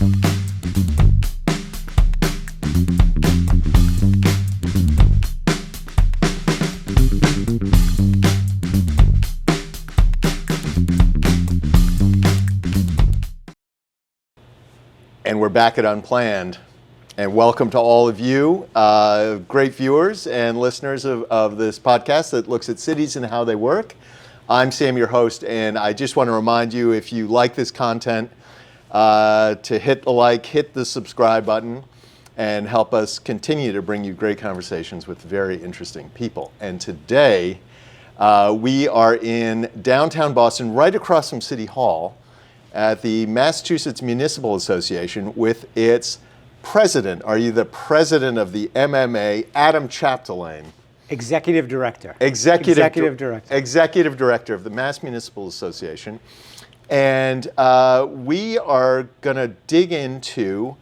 And we're back at Unplanned. And welcome to all of you, great viewers and listeners of this podcast that looks at cities and how they work. I'm Sam, your host, and I just want to remind you, if you like this content, to hit the like, hit the subscribe button, and help us continue to bring you great conversations with very interesting people. And today, we are in downtown Boston, right across from City Hall, at the Massachusetts Municipal Association with its president. Are you the president of the MMA, Adam Chapdelaine? Executive Director. Executive Director of the Mass Municipal Association. And we are going to dig into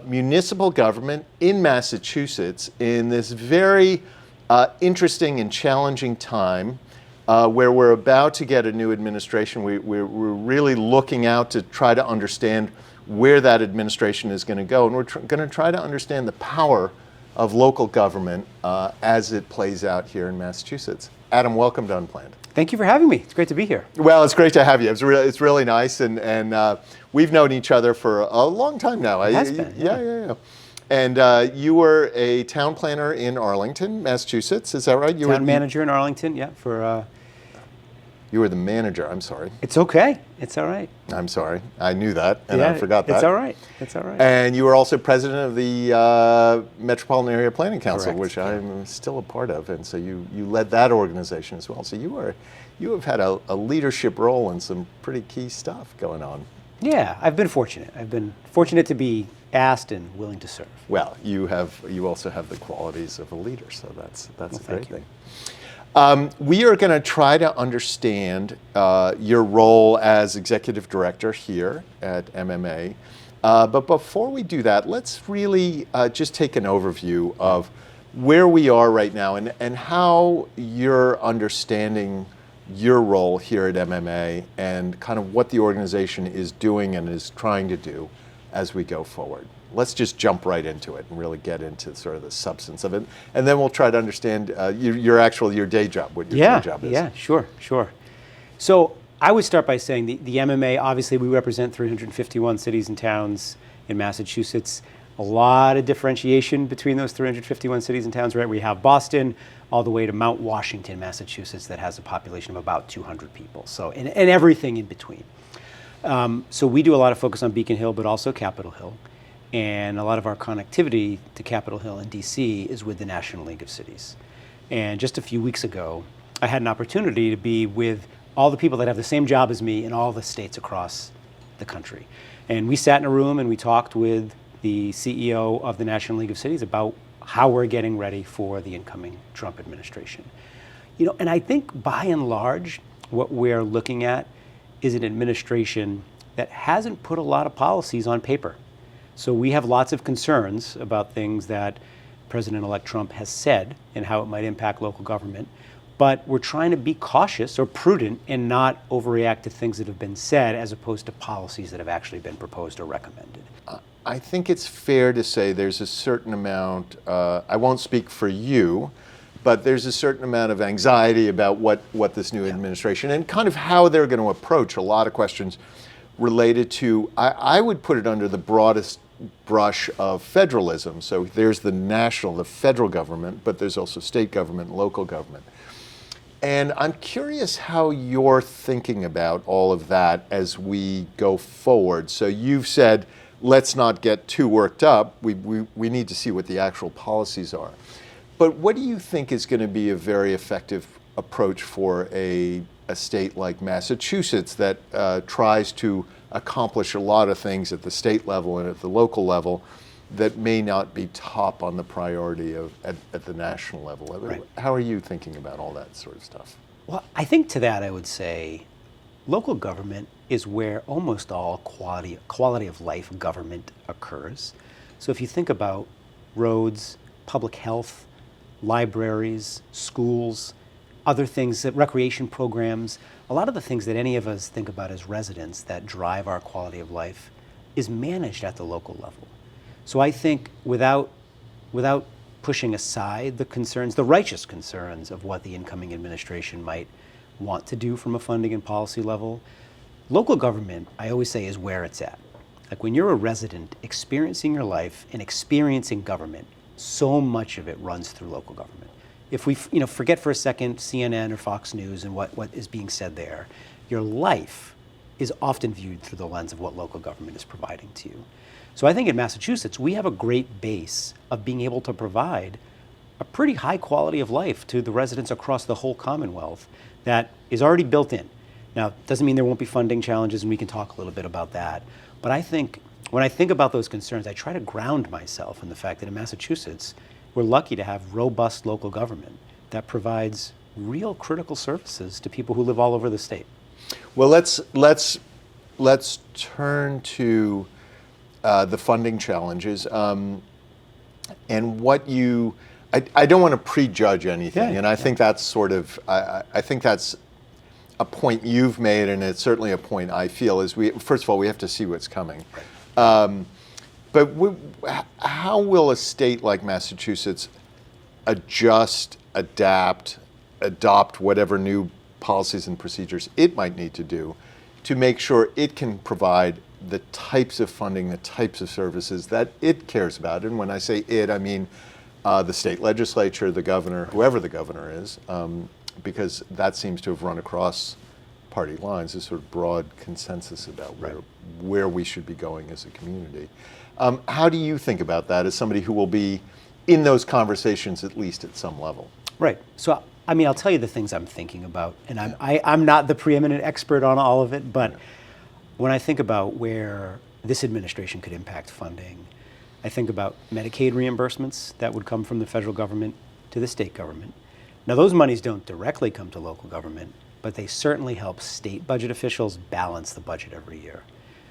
municipal government in Massachusetts in this very interesting and challenging time where we're about to get a new administration. We're really looking out to try to understand where that administration is going to go. And we're going to try to understand the power of local government as it plays out here in Massachusetts. Adam, welcome to Unplanned. Thank you for having me. It's great to be here. Well, it's great to have you. It's really nice. And we've known each other for a long time now. It has been. Yeah. And you were a town planner in Arlington, Massachusetts. Is that right? You Town were manager in Arlington, yeah. You were the manager. I'm sorry. It's okay. It's all right. I'm sorry. I knew that, and I forgot that. It's all right. It's all right. And you were also president of the Metropolitan Area Planning Council, Correct. which I'm still a part of, and so you led that organization as well. So you have had a leadership role in some pretty key stuff going on. Yeah, I've been fortunate. I've been fortunate to be asked and willing to serve. Well, you also have the qualities of a leader, so that's a great thing. We are going to try to understand your role as executive director here at MMA. But before we do that, let's really just take an overview of where we are right now and how you're understanding your role here at MMA and kind of what the organization is doing and is trying to do as we go forward. Let's just jump right into it and really get into sort of the substance of it. And then we'll try to understand your day job, what your day job is. Yeah, sure. So I would start by saying the MMA, obviously we represent 351 cities and towns in Massachusetts. A lot of differentiation between those 351 cities and towns, right? We have Boston all the way to Mount Washington, Massachusetts, that has a population of about 200 people. So, and everything in between. So we do a lot of focus on Beacon Hill, but also Capitol Hill. And a lot of our connectivity to Capitol Hill and DC is with the National League of Cities. And just a few weeks ago, I had an opportunity to be with all the people that have the same job as me in all the states across the country. And we sat in a room and we talked with the CEO of the National League of Cities about how we're getting ready for the incoming Trump administration. And I think by and large, what we're looking at is an administration that hasn't put a lot of policies on paper. So we have lots of concerns about things that President-elect Trump has said and how it might impact local government. But we're trying to be cautious or prudent and not overreact to things that have been said as opposed to policies that have actually been proposed or recommended. I think it's fair to say there's a certain amount, I won't speak for you, but there's a certain amount of anxiety about what this new administration and kind of how they're going to approach a lot of questions related to, I would put it under the broadest brush of federalism. So there's the federal government, but there's also state government and local government. And I'm curious how you're thinking about all of that as we go forward. So you've said, let's not get too worked up. We need to see what the actual policies are. But what do you think is going to be a very effective approach for a state like Massachusetts that tries to accomplish a lot of things at the state level and at the local level that may not be top on the priority at the national level? Right. How are you thinking about all that sort of stuff? Well, I think to that I would say local government is where almost all quality of life government occurs. So if you think about roads, public health, libraries, schools, other things, that recreation programs, a lot of the things that any of us think about as residents that drive our quality of life is managed at the local level. So I think without pushing aside the concerns, the righteous concerns of what the incoming administration might want to do from a funding and policy level, local government, I always say, is where it's at. Like when you're a resident experiencing your life and experiencing government, so much of it runs through local government. If we forget for a second CNN or Fox News and what is being said there, your life is often viewed through the lens of what local government is providing to you. So I think in Massachusetts, we have a great base of being able to provide a pretty high quality of life to the residents across the whole Commonwealth that is already built in. Now, it doesn't mean there won't be funding challenges, and we can talk a little bit about that. But I think when I think about those concerns, I try to ground myself in the fact that in Massachusetts, we're lucky to have robust local government that provides real critical services to people who live all over the state. Well, let's turn to the funding challenges and what you. I don't want to prejudge anything, and I think that's sort of. I think that's a point you've made, and it's certainly a point I feel is first of all we have to see what's coming. But how will a state like Massachusetts adjust, adapt, adopt whatever new policies and procedures it might need to do to make sure it can provide the types of funding, the types of services that it cares about? And when I say it, I mean the state legislature, the governor, whoever the governor is, because that seems to have run across party lines, this sort of broad consensus about where we should be going as a community. How do you think about that as somebody who will be in those conversations at least at some level? Right. So, I mean, I'll tell you the things I'm thinking about, and I'm not the preeminent expert on all of it, but when I think about where this administration could impact funding, I think about Medicaid reimbursements that would come from the federal government to the state government. Now, those monies don't directly come to local government, but they certainly help state budget officials balance the budget every year.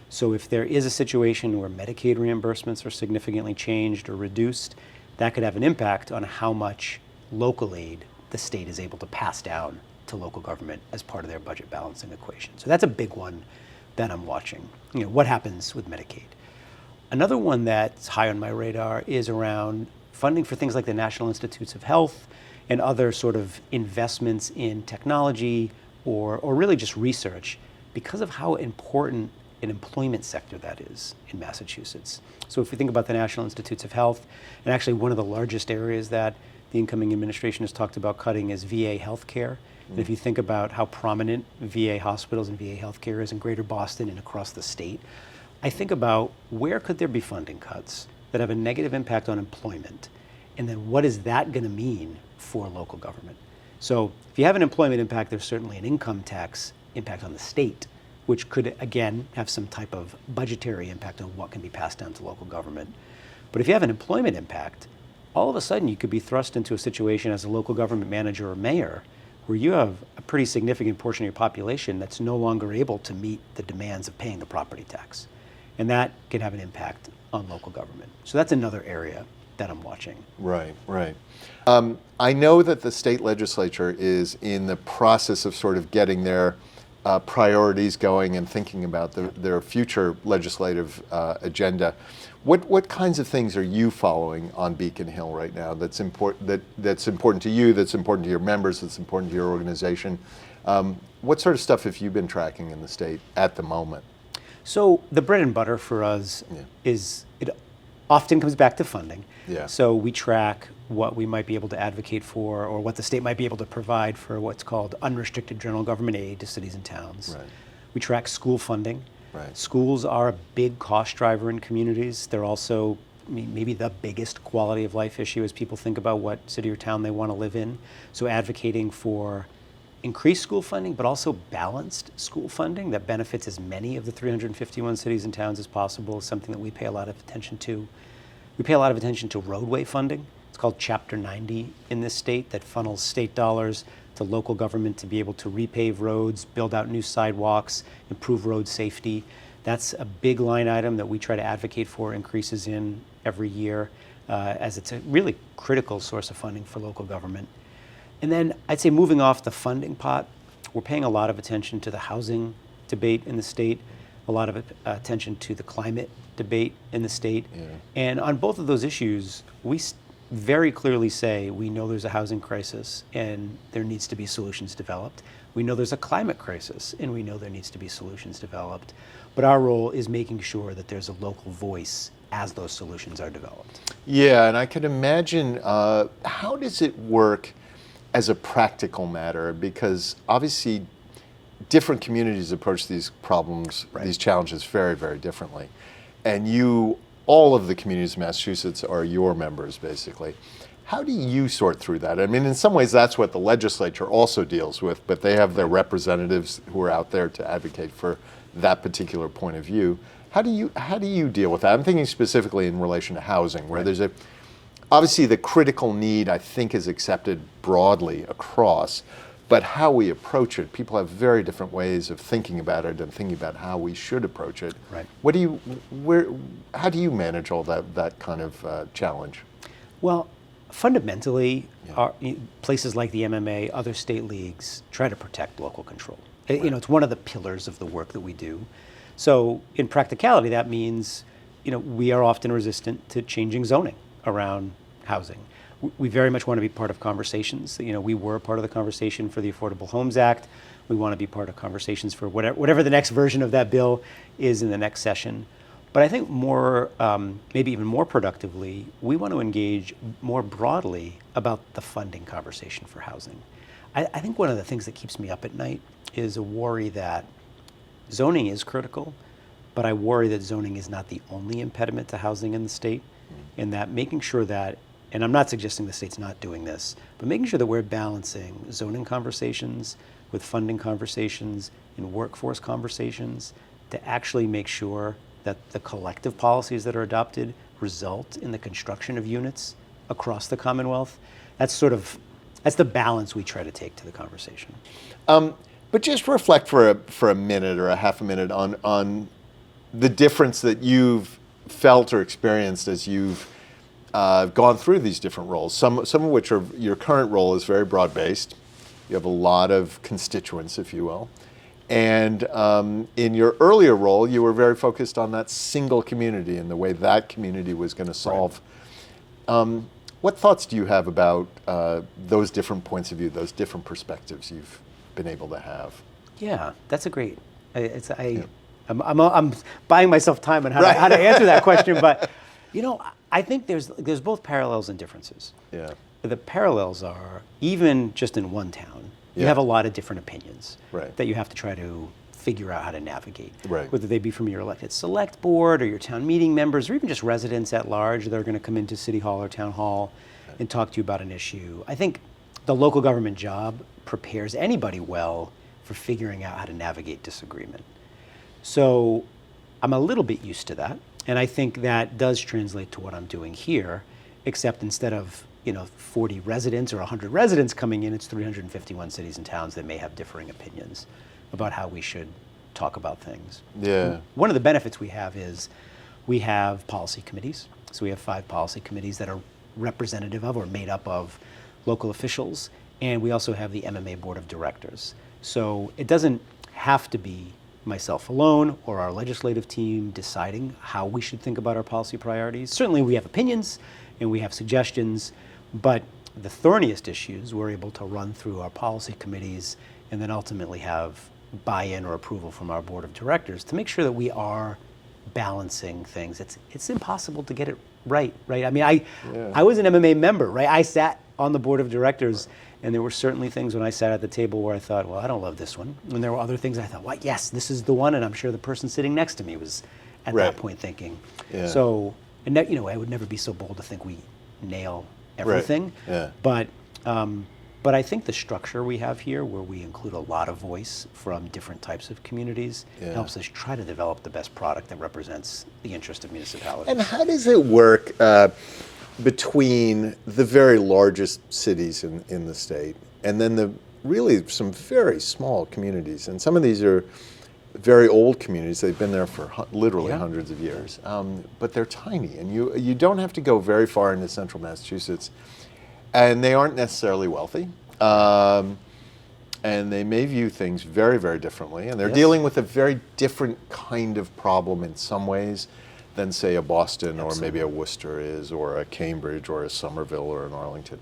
So if there is a situation where Medicaid reimbursements are significantly changed or reduced, that could have an impact on how much local aid the state is able to pass down to local government as part of their budget balancing equation. So that's a big one that I'm watching. What happens with Medicaid? Another one that's high on my radar is around funding for things like the National Institutes of Health and other sort of investments in technology or really just research because of how important an employment sector that is in Massachusetts. So if we think about the National Institutes of Health, and actually one of the largest areas that the incoming administration has talked about cutting is VA healthcare. And if you think about how prominent VA hospitals and VA healthcare is in Greater Boston and across the state, I think about where could there be funding cuts that have a negative impact on employment, and then what is that going to mean for local government? So if you have an employment impact, there's certainly an income tax impact on the state, which could, again, have some type of budgetary impact on what can be passed down to local government. But if you have an employment impact, all of a sudden you could be thrust into a situation as a local government manager or mayor where you have a pretty significant portion of your population that's no longer able to meet the demands of paying the property tax. And that can have an impact on local government. So that's another area that I'm watching. Right. I know that the state legislature is in the process of sort of getting their priorities going and thinking about their future legislative agenda. What kinds of things are you following on Beacon Hill right now that's important that's important to you, that's important to your members, that's important to your organization? What sort of stuff have you been tracking in the state at the moment? So the bread and butter for us is it often comes back to funding. Yeah. So we track what we might be able to advocate for or what the state might be able to provide for what's called unrestricted general government aid to cities and towns. Right. We track school funding. Right. Schools are a big cost driver in communities. They're also maybe the biggest quality of life issue as people think about what city or town they want to live in. So advocating for increased school funding, but also balanced school funding that benefits as many of the 351 cities and towns as possible is something that we pay a lot of attention to. We pay a lot of attention to roadway funding. It's called Chapter 90 in this state that funnels state dollars to local government to be able to repave roads, build out new sidewalks, improve road safety. That's a big line item that we try to advocate for increases in every year as it's a really critical source of funding for local government. And then I'd say moving off the funding pot, we're paying a lot of attention to the housing debate in the state. a lot of attention to the climate debate in the state. Yeah. And on both of those issues, we very clearly say we know there's a housing crisis and there needs to be solutions developed. We know there's a climate crisis and we know there needs to be solutions developed. But our role is making sure that there's a local voice as those solutions are developed. Yeah, and I can imagine, how does it work as a practical matter? Because obviously different communities approach these problems, Right. these challenges very, very differently. And all of the communities in Massachusetts are your members, basically. How do you sort through that? I mean, in some ways, that's what the legislature also deals with, but they have their representatives who are out there to advocate for that particular point of view. How do you deal with that? I'm thinking specifically in relation to housing, where there's obviously the critical need, I think, is accepted broadly across, but how we approach it, people have very different ways of thinking about it and thinking about how we should approach it. Right. How do you manage all that kind of challenge? Well, fundamentally, places like the MMA, other state leagues, try to protect local control. Right. It's one of the pillars of the work that we do. So in practicality, that means, we are often resistant to changing zoning around housing. We very much want to be part of conversations. We were part of the conversation for the Affordable Homes Act. We want to be part of conversations for whatever the next version of that bill is in the next session. But I think maybe even more productively, we want to engage more broadly about the funding conversation for housing. I think one of the things that keeps me up at night is a worry that zoning is critical, but I worry that zoning is not the only impediment to housing in the state, and that making sure that, and I'm not suggesting the state's not doing this, but making sure that we're balancing zoning conversations with funding conversations and workforce conversations to actually make sure that the collective policies that are adopted result in the construction of units across the Commonwealth. That's the balance we try to take to the conversation. But just reflect for a minute or a half a minute on the difference that you've felt or experienced as you've gone through these different roles. Some of which are, your current role is very broad-based. You have a lot of constituents, if you will. And in your earlier role, you were very focused on that single community and the way that community was going to solve. Right. What thoughts do you have about those different points of view, those different perspectives you've been able to have? Yeah, that's a great. I'm buying myself time on how to answer that question, but I think there's both parallels and differences. Yeah. The parallels are, even just in one town, you have a lot of different opinions that you have to try to figure out how to navigate. Right. Whether they be from your elected select board or your town meeting members or even just residents at large that are going to come into City Hall or Town Hall and talk to you about an issue. I think the local government job prepares anybody well for figuring out how to navigate disagreement. So I'm a little bit used to that, and I think that does translate to what I'm doing here, except instead of 40 residents or 100 residents coming in, it's 351 cities and towns that may have differing opinions about how we should talk about things. Yeah. One of the benefits we have is we have policy committees. So we have 5 policy committees that are representative of or made up of local officials, and we also have the MMA Board of Directors. So it doesn't have to be myself alone or our legislative team deciding how we should think about our policy priorities. Certainly we have opinions and we have suggestions, but the thorniest issues we're able to run through our policy committees and then ultimately have buy-in or approval from our board of directors to make sure that we are balancing things. It's impossible to get it right? I mean, I was an MMA member, right? I sat on the board of directors, and there were certainly things when I sat at the table where I thought, well, I don't love this one. And there were other things I thought, well, yes, this is the one, and I'm sure the person sitting next to me was at that point thinking. Yeah. So, and I would never be so bold to think we nail everything. Yeah. But I think the structure we have here, where we include a lot of voice from different types of communities, helps us try to develop the best product that represents the interest of municipalities. And how does it work between the very largest cities in the state and then the really some very small communities? And some of these are very old communities. They've been there for literally hundreds of years, but they're tiny, and you don't have to go very far into central Massachusetts. And they aren't necessarily wealthy. and they may view things very, very differently, and they're Yes. dealing with a very different kind of problem in some ways than, say, a Boston or maybe a Worcester is, or a Cambridge or a Somerville or an Arlington.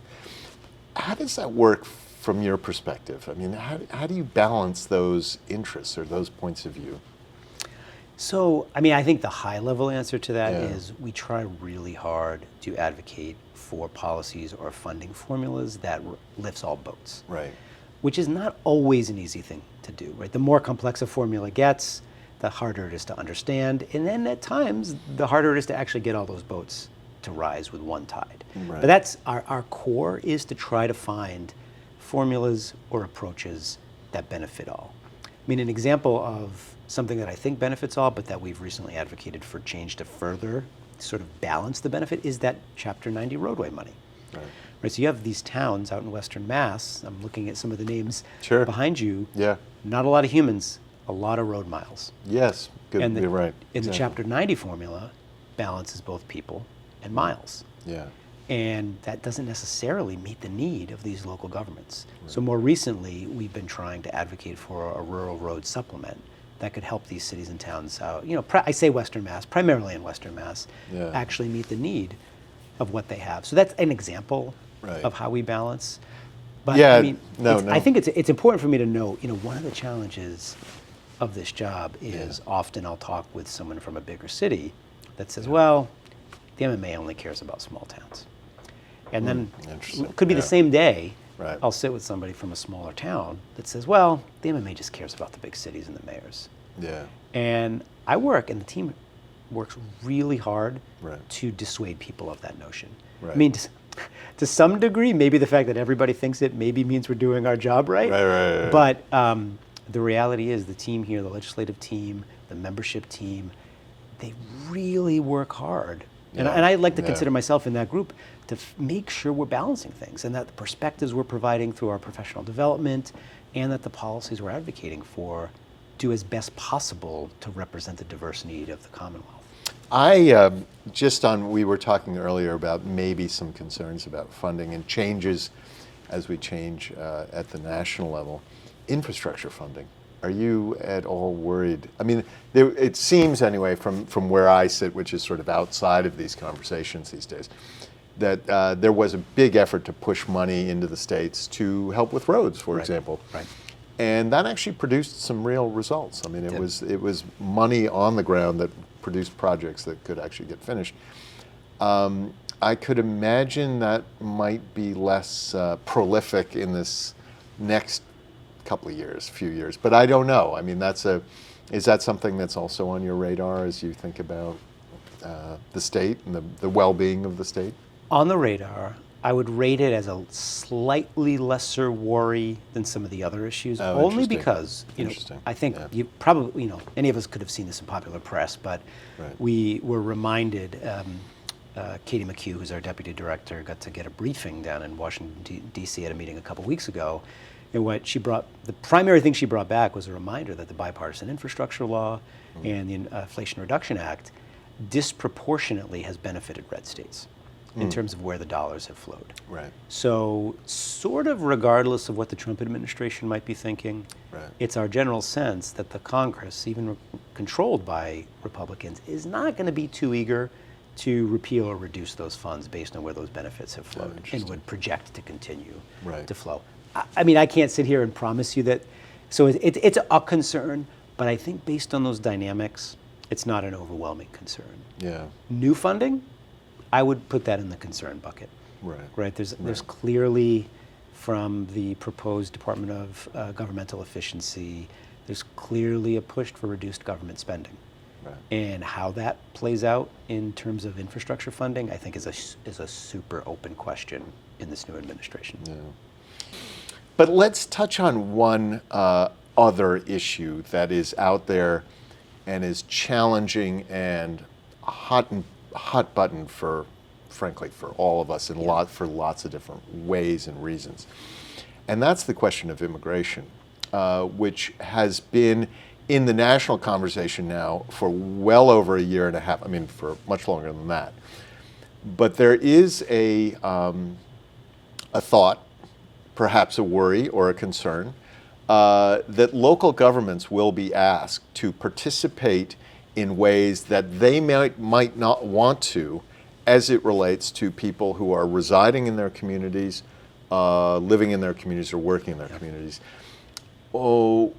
How does that work from your perspective? I mean, how do you balance those interests or those points of view? So, I mean, I think the high-level answer to that Yeah. is we try really hard to advocate for policies or funding formulas that lifts all boats, Right. which is not always an easy thing to do, right? The more complex a formula gets, the harder it is to understand, and then at times, the harder it is to actually get all those boats to rise with one tide. Right. But that's our core is to try to find formulas or approaches that benefit all. I mean, an example of something that I think benefits all, but that we've recently advocated for change to further sort of balance the benefit, is that Chapter 90 roadway money. Right, so you have these towns out in Western Mass. I'm looking at some of the names Sure. behind you. Yeah. Not a lot of humans, a lot of road miles. Yes. Good. And You're right. And the Exactly. Chapter 90 formula balances both people and miles. Yeah. And that doesn't necessarily meet the need of these local governments. So more recently, we've been trying to advocate for a rural road supplement that could help these cities and towns out. You know, I say Western Mass, primarily in Western Mass, Yeah. actually meet the need of what they have. So that's an example Right. of how we balance. But Yeah, I mean, no. I think it's important for me to note, you know, one of the challenges of this job is often I'll talk with someone from a bigger city that says, well, the MMA only cares about small towns. And then Interesting. it could be the same day, Right. I'll sit with somebody from a smaller town that says, well, the MMA just cares about the big cities and the mayors. Yeah. And I work, and the team works really hard Right. to dissuade people of that notion. Right. I mean, to some degree, maybe the fact that everybody thinks it maybe means we're doing our job right. Right. But the reality is the team here, the legislative team, the membership team, they really work hard. And I like to consider myself in that group to make sure we're balancing things and that the perspectives we're providing through our professional development and that the policies we're advocating for do as best possible to represent the diverse need of the Commonwealth. We were talking earlier about maybe some concerns about funding and changes as we change at the national level. Infrastructure funding. Are you at all worried? I mean, it seems anyway from where I sit, which is sort of outside of these conversations these days, that there was a big effort to push money into the states to help with roads, for example. Right. And that actually produced some real results. I mean, it was money on the ground that produced projects that could actually get finished. I could imagine that might be less prolific in this next few years, but I don't know. I mean, is that something that's also on your radar as you think about the state and the well-being of the state? On the radar, I would rate it as a slightly lesser worry than some of the other issues, only interesting. because, Interesting. I think Yeah. you probably, any of us could have seen this in popular press, but Right. we were reminded, Katie McHugh, who's our deputy director, got to get a briefing down in Washington, D.C. at a meeting a couple weeks ago. And the primary thing she brought back was a reminder that the bipartisan infrastructure law and the Inflation Reduction Act disproportionately has benefited red states in terms of where the dollars have flowed. Right. So sort of regardless of what the Trump administration might be thinking, Right. it's our general sense that the Congress, even controlled by Republicans, is not going to be too eager to repeal or reduce those funds based on where those benefits have flowed and interesting. would project to continue Right. to flow. I mean, I can't sit here and promise you that. So it's a concern, but I think based on those dynamics, it's not an overwhelming concern. Yeah. New funding, I would put that in the concern bucket. Right. Right. There's clearly, from the proposed Department of Governmental Efficiency, there's clearly a push for reduced government spending. Right. And how that plays out in terms of infrastructure funding, I think is a super open question in this new administration. Yeah. But let's touch on one other issue that is out there and is challenging and hot button frankly, for all of us for lots of different ways and reasons. And that's the question of immigration, which has been in the national conversation now for well over a year and a half. I mean, for much longer than that. But there is a thought, perhaps a worry or a concern, that local governments will be asked to participate in ways that they might not want to, as it relates to people who are residing in their communities, living in their communities, or working in their communities. Oh,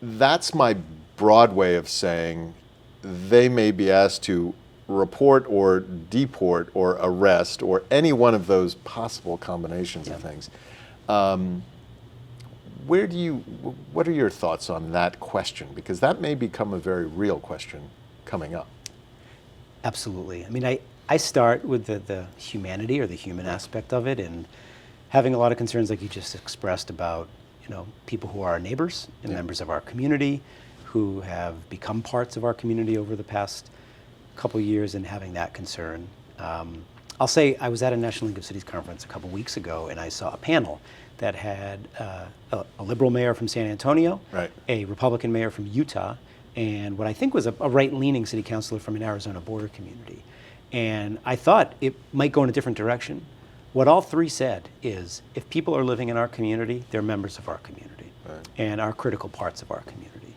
that's my broad way of saying they may be asked to report or deport or arrest or any one of those possible combinations of things. What are your thoughts on that question? Because that may become a very real question coming up. Absolutely. I mean, I start with the humanity or the human aspect of it, and having a lot of concerns like you just expressed about, people who are our neighbors and members of our community who have become parts of our community over the past couple years, and having that concern. I'll say I was at a National League of Cities conference a couple weeks ago, and I saw a panel that had a liberal mayor from San Antonio, Right. a Republican mayor from Utah, and what I think was a right-leaning city councilor from an Arizona border community. And I thought it might go in a different direction. What all three said is, if people are living in our community, they're members of our community, Right. and are critical parts of our community.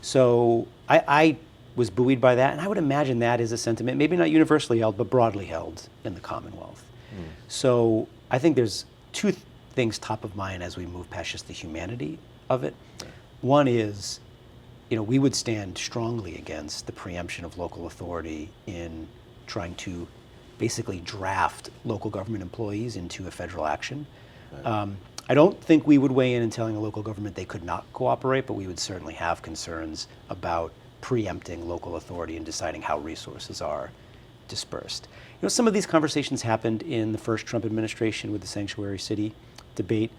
So I was buoyed by that, and I would imagine that is a sentiment, maybe not universally held, but broadly held in the Commonwealth. So I think there's two things top of mind as we move past just the humanity of it. One is, we would stand strongly against the preemption of local authority in trying to basically draft local government employees into a federal action. I don't think we would weigh in and telling a local government they could not cooperate, but we would certainly have concerns about preempting local authority and deciding how resources are dispersed. Some of these conversations happened in the first Trump administration with the sanctuary city debate.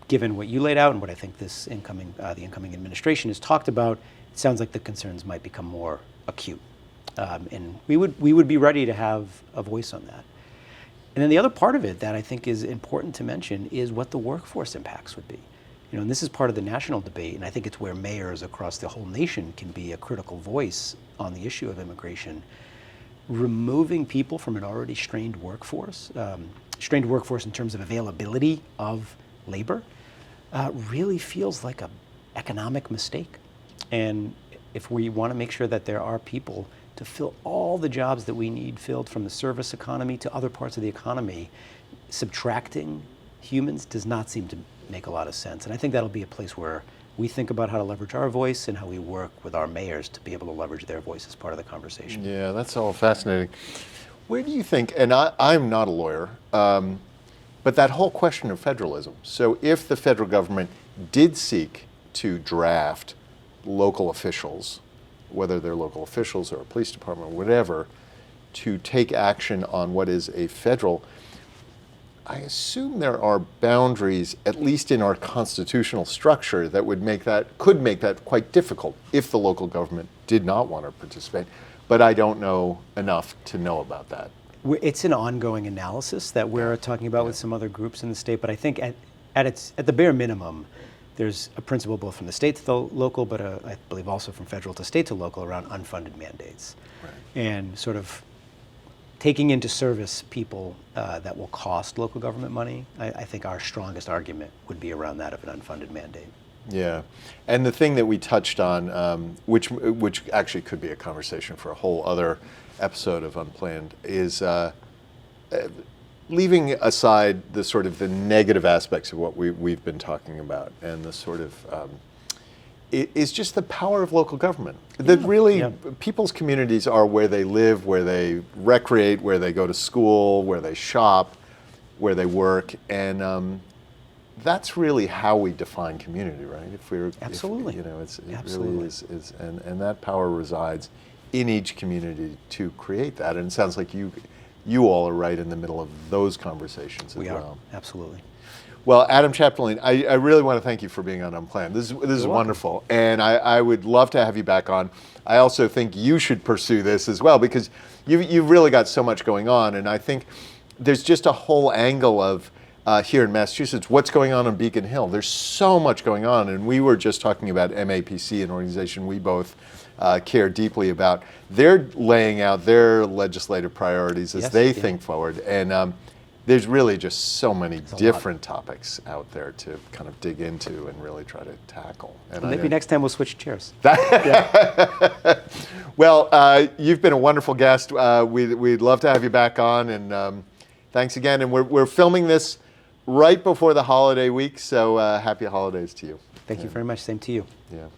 Given what you laid out and what I think the incoming administration has talked about, it sounds like the concerns might become more acute. And we would be ready to have a voice on that. And then the other part of it that I think is important to mention is what the workforce impacts would be. And this is part of the national debate, and I think it's where mayors across the whole nation can be a critical voice on the issue of immigration. Removing people from an already strained workforce in terms of availability of labor, really feels like an economic mistake. And if we want to make sure that there are people to fill all the jobs that we need filled, from the service economy to other parts of the economy, subtracting humans does not seem to make a lot of sense. And I think that'll be a place where we think about how to leverage our voice and how we work with our mayors to be able to leverage their voice as part of the conversation. Yeah, that's all fascinating. Where do you think, and I'm not a lawyer, but that whole question of federalism. So if the federal government did seek to draft local officials, whether they're local officials or a police department or whatever, to take action on what is a federal, I assume there are boundaries, at least in our constitutional structure, that could make that quite difficult if the local government did not want to participate. But I don't know enough to know about that. It's an ongoing analysis that we're talking about with some other groups in the state, but I think at the bare minimum, there's a principle both from the state to the local, but I believe also from federal to state to local around unfunded mandates. Right. And sort of taking into service people that will cost local government money. I think our strongest argument would be around that of an unfunded mandate. Yeah, and the thing that we touched on, which actually could be a conversation for a whole other episode of Unplanned, is leaving aside the sort of the negative aspects of what we've been talking about, and the sort of it is just the power of local government. That really, people's communities are where they live, where they recreate, where they go to school, where they shop, where they work, and that's really how we define community, right? Absolutely. It Absolutely. really is, and that power resides in each community to create that. And it sounds like you all are right in the middle of those conversations as well. We are, absolutely. Well, Adam Chapdelaine, I really want to thank you for being on Unplanned. This is wonderful, and I would love to have you back on. I also think you should pursue this as well, because you've really got so much going on, and I think there's just a whole angle of here in Massachusetts, what's going on Beacon Hill. There's so much going on, and we were just talking about MAPC, an organization we both care deeply about. They're laying out their legislative priorities as they think forward, and there's really just so many different topics out there to kind of dig into and really try to tackle. And Well, maybe next time we'll switch chairs. Well, you've been a wonderful guest. We'd love to have you back on, and thanks again. And we're filming this right before the holiday week, so happy holidays to you. Thank you very much. Same to you. Yeah.